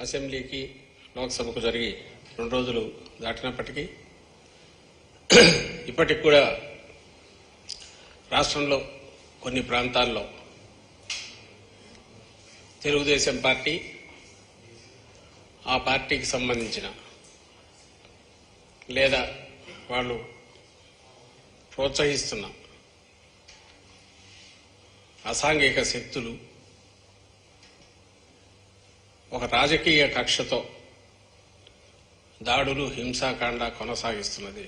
అసెంబ్లీకి లోక్సభకు జరిగి 2 రోజులు దాటినప్పటికీ ఇప్పటికి కూడా రాష్ట్రంలో కొన్ని ప్రాంతాల్లో తెలుగుదేశం పార్టీ ఆ పార్టీకి సంబంధించిన లేదా వాళ్ళు ప్రోత్సహిస్తున్న అసాంఘిక శక్తులు ఒక రాజకీయ కక్షతో దాడులు హింసాకాండ కొనసాగిస్తున్నది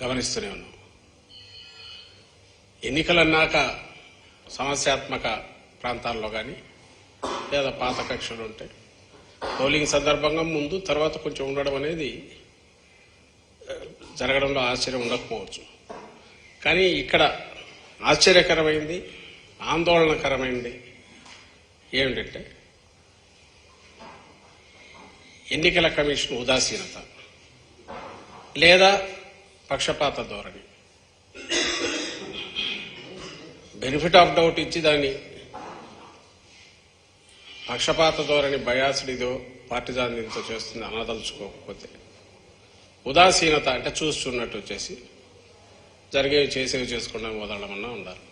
గమనిస్తూనే ఉన్నాం. ఎన్నికలన్నాక సమస్యాత్మక ప్రాంతాల్లో కానీ లేదా పాత కక్షలు ఉంటాయి. పోలింగ్ సందర్భంగా ముందు తర్వాత కొంచెం ఉండడం అనేది జరగడంలో ఆశ్చర్యం ఉండకపోవచ్చు. కానీ ఇక్కడ ఆశ్చర్యకరమైంది, ఆందోళనకరమైంది ఏమిటంటే ఎన్నికల కమిషన్ ఉదాసీనత లేదా పక్షపాత ధోరణి. బెనిఫిట్ ఆఫ్ డౌట్ ఇచ్చి దాన్ని పక్షపాత ధోరణి బయాస్డిదో పార్టిజానితో చేస్తుంది అనదలుచుకోకపోతే, ఉదాసీనత అంటే చూస్తున్నట్టు వచ్చేసి జరిగేవి చేసేవి చేసుకుండా వదలమన్నా ఉండాలి.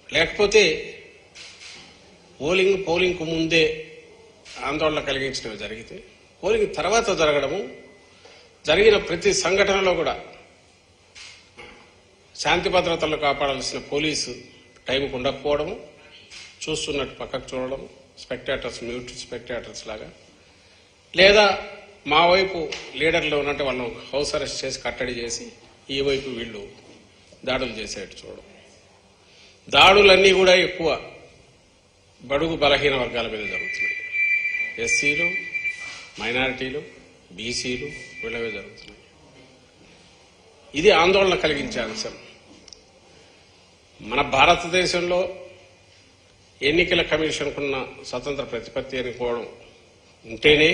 లేకపోతే పోలింగ్ కు ముందే ఆందోళన కలిగించినవి జరిగితే పోలింగ్ తర్వాత జరగడము, జరిగిన ప్రతి సంఘటనలో కూడా శాంతి భద్రతలు కాపాడాల్సిన పోలీసు టైంకు ఉండకపోవడము, చూస్తున్నట్టు పక్కకు చూడడం, స్పెక్టేటర్స్ మ్యూట్ స్పెక్టేటర్స్ లాగా, లేదా మా వైపు లీడర్లు ఉన్నట్టు వాళ్ళను హౌస్ అరెస్ట్ చేసి కట్టడి చేసి ఈ వైపు వీళ్ళు దాడులు చేసేట్టు చూడడం. దాడులన్నీ కూడా ఎక్కువ బడుగు బలహీన వర్గాల మీద జరుగుతున్నాయి. ఎస్సీలు, మైనారిటీలు, బీసీలు వీళ్ళవే జరుగుతున్నాయి. ఇది ఆందోళన కలిగించే అంశం. మన భారతదేశంలో ఎన్నికల కమిషన్కున్న స్వతంత్ర ప్రతిపత్తి అనుకోవడం ఉంటేనే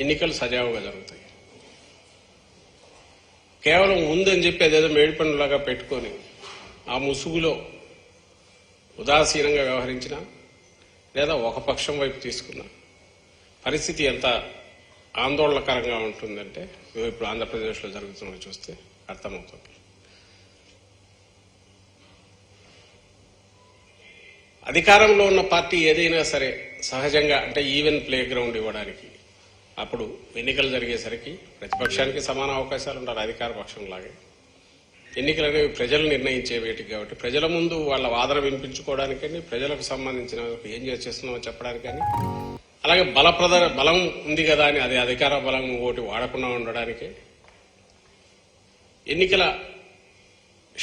ఎన్నికలు సజావుగా జరుగుతాయి. కేవలం ఉందని చెప్పి అదేదో మేడిపండులాగా పెట్టుకొని ఆ ముసుగులో ఉదాసీనంగా వ్యవహరించిన లేదా ఒక పక్షం వైపు తీసుకున్న పరిస్థితి ఎంత ఆందోళనకరంగా ఉంటుందంటే ఇప్పుడు ఆంధ్రప్రదేశ్లో జరుగుతున్నది చూస్తే అర్థమవుతుంది. అధికారంలో ఉన్న పార్టీ ఏదైనా సరే సహజంగా అంటే ఈవెన్ ప్లే గ్రౌండ్ ఇవ్వడానికి అప్పుడు ఎన్నికలు జరిగేసరికి ప్రతిపక్షానికి సమాన అవకాశాలు ఉండాలి అధికార పక్షంలాగే. ఎన్నికలు అనేవి ప్రజలు నిర్ణయించే వేటికి కాబట్టి ప్రజల ముందు వాళ్ళ వాదన వినిపించుకోవడానికని, ప్రజలకు సంబంధించిన ఏం చేస్తున్నామో చెప్పడానికని, అలాగే బలం ఉంది కదా అని అది అధికార బలం ఒకటి వాడకుండా ఉండడానికి ఎన్నికల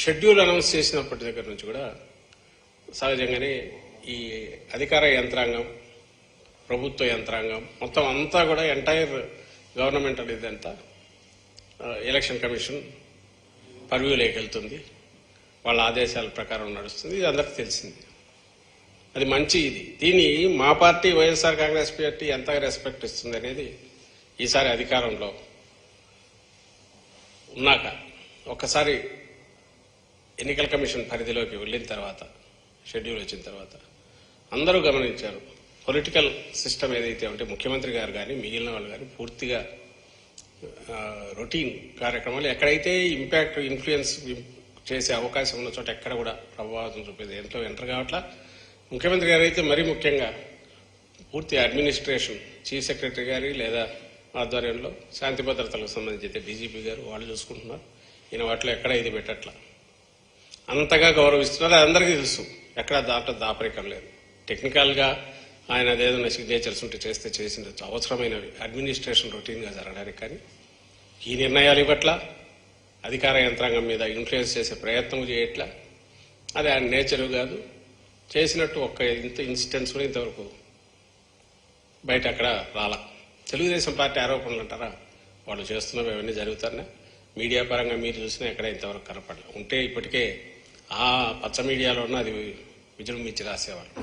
షెడ్యూల్ అనౌన్స్ చేసినప్పటి దగ్గర నుంచి కూడా సహజంగానే ఈ అధికార యంత్రాంగం, ప్రభుత్వ యంత్రాంగం మొత్తం అంతా కూడా ఎంటైర్ గవర్నమెంట్ అనేది అంతా ఎలక్షన్ కమిషన్ పర్వ్యూలోకి వెళ్తుంది. వాళ్ళ ఆదేశాల ప్రకారం నడుస్తుంది. ఇది అందరికీ తెలిసింది. అది మంచి ఇది. దీన్ని మా పార్టీ వైఎస్ఆర్ కాంగ్రెస్ పార్టీ ఎంతగా రెస్పెక్ట్ ఇస్తుంది అనేది ఈసారి అధికారంలో ఉన్నాక ఒక్కసారి ఎన్నికల కమిషన్ పరిధిలోకి వెళ్ళిన తర్వాత, షెడ్యూల్ వచ్చిన తర్వాత అందరూ గమనించారు. పొలిటికల్ సిస్టమ్ ఏదైతే ఉంటే ముఖ్యమంత్రి గారు కానీ మిగిలిన వాళ్ళు కానీ పూర్తిగా రొటీన్ కార్యక్రమాలు ఎక్కడైతే ఇంపాక్ట్ ఇన్ఫ్లుయెన్స్ చేసే అవకాశం ఉన్న చోట ఎక్కడ కూడా ప్రభావం చూపేది ఎంతో ఎంటర్ కావట్లా. ముఖ్యమంత్రి గారు అయితే మరీ ముఖ్యంగా పూర్తి అడ్మినిస్ట్రేషన్ చీఫ్ సెక్రటరీ గారి లేదా ఆధ్వర్యంలో శాంతి భద్రతలకు సంబంధించి అయితే డీజీపీ గారు వాళ్ళు చూసుకుంటున్నారు. ఈయన వాటిలో ఎక్కడ ఇది పెట్టట్లా, అంతగా గౌరవిస్తున్నారు. అది అందరికీ తెలుసు. ఎక్కడ దాపరికం లేదు. టెక్నికల్గా ఆయన అదేదైనా సిగ్నేచర్స్ ఉంటే చేస్తే చేసింది అవసరమైనవి అడ్మినిస్ట్రేషన్ రొటీన్గా జరగడానికి. కానీ ఈ నిర్ణయాలు ఇవ్వట్లా, అధికార యంత్రాంగం మీద ఇన్ఫ్లుయెన్స్ చేసే ప్రయత్నం చేయట్లా. అది ఆయన నేచరు కాదు. చేసినట్టు ఒక్క ఇన్సిడెంట్స్ కూడా ఇంతవరకు బయట అక్కడ రాలా. తెలుగుదేశం పార్టీ ఆరోపణలు అంటారా, వాళ్ళు చేస్తున్నవి అవన్నీ జరుగుతారనే మీడియా పరంగా మీరు చూసినా ఎక్కడ ఇంతవరకు కనపడలే. ఉంటే ఇప్పటికే ఆ పచ్చ మీడియాలో ఉన్న అది విజృంభించి రాసేవాళ్ళు.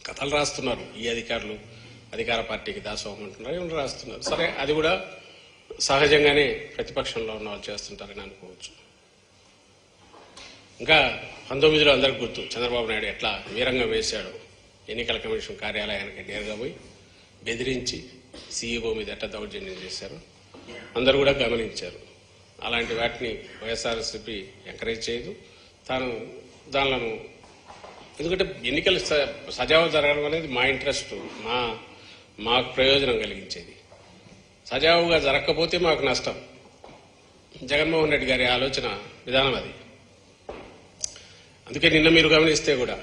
కథలు రాస్తున్నారు ఈ అధికారులు, అధికార పార్టీకి దాసోహం అంటున్నారు, ఏమన్నా రాస్తున్నారు. సరే, అది కూడా సహజంగానే ప్రతిపక్షంలో ఉన్న వాళ్ళు చేస్తుంటారని అనుకోవచ్చు. ఇంకా 19లో అందరికి గుర్తు చంద్రబాబు నాయుడు ఎట్లా వీరంగం వేశాడు. ఎన్నికల కమిషన్ కార్యాలయానికి నేరుగా పోయి బెదిరించి సీఈఓ మీద ఎట్లా దౌర్జన్యం చేశారు అందరూ కూడా గమనించారు. అలాంటి వాటిని వైఎస్ఆర్సీపీ ఎంకరేజ్ చేయదు. తాను దానిలను ఎందుకంటే ఎన్నికలు సజావు జరగడం అనేది మా ఇంట్రెస్ట్, మాకు ప్రయోజనం కలిగించేది. సజావుగా జరగకపోతే మాకు నష్టం. జగన్మోహన్ రెడ్డి గారి ఆలోచన విధానం అది. అందుకే నిన్న మీరు గమనిస్తే కూడా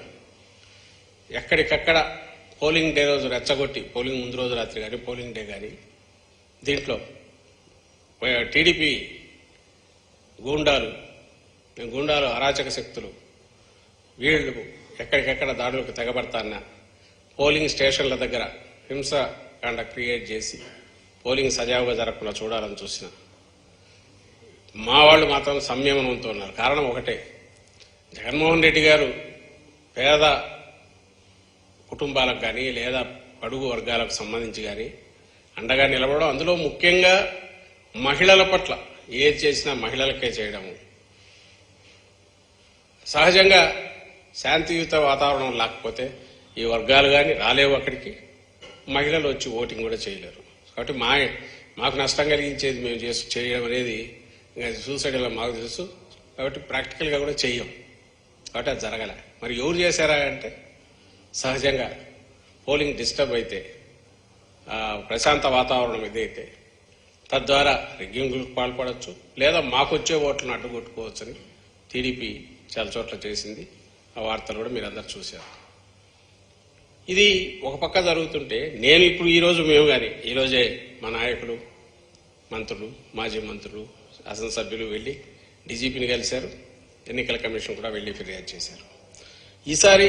ఎక్కడికక్కడ పోలింగ్ డే రోజు రెచ్చగొట్టి, పోలింగ్ ముందు రోజు రాత్రి కానీ పోలింగ్ డే కానీ దీంట్లో టీడీపీ గూండాలు అరాచక శక్తులు వీళ్ళు ఎక్కడికెక్కడ దాడులకు తెగబడతాన్న పోలింగ్ స్టేషన్ల దగ్గర హింసకాండ క్రియేట్ చేసి పోలింగ్ సజావుగా జరగకుండా చూడాలని చూసిన మా వాళ్ళు మాత్రం సంయమనంతో ఉన్నారు. కారణం ఒకటే, జగన్మోహన్ రెడ్డి గారు పేద కుటుంబాలకు కానీ లేదా బడుగు వర్గాలకు సంబంధించి కానీ అండగా నిలబడడం, అందులో ముఖ్యంగా మహిళల పట్ల ఏది చేసినా మహిళలకే చేయడము. సహజంగా శాంతియుత వాతావరణం లేకపోతే ఈ వర్గాలు కానీ రాలేవు అక్కడికి, మహిళలు వచ్చి ఓటింగ్ కూడా చేయలేరు. కాబట్టి మాకు నష్టం కలిగించేది మేము చేయడం అనేది సూసైడ్ ఇలా మాకు తెలుసు. కాబట్టి ప్రాక్టికల్గా కూడా చెయ్యం. కాబట్టి అది జరగలే. మరి ఎవరు చేశారా అంటే సహజంగా పోలింగ్ డిస్టర్బ్ అయితే, ప్రశాంత వాతావరణం ఇదైతే తద్వారా రిగ్గింగ్లకు పాల్పడవచ్చు, లేదా మాకొచ్చే ఓట్లను అడ్డుకొట్టుకోవచ్చని టీడీపీ చాలా చోట్ల చేసింది. ఆ వార్తలు కూడా మీరు అందరు చూశారు. ఇది ఒక పక్క జరుగుతుంటే నేను ఇప్పుడు ఈరోజు మేము కానీ ఈరోజే మా నాయకులు, మంత్రులు, మాజీ మంత్రులు, శాసనసభ్యులు వెళ్ళి డీజీపీని కలిశారు. ఎన్నికల కమిషన్ కూడా వెళ్ళి ఫిర్యాదు చేశారు. ఈసారి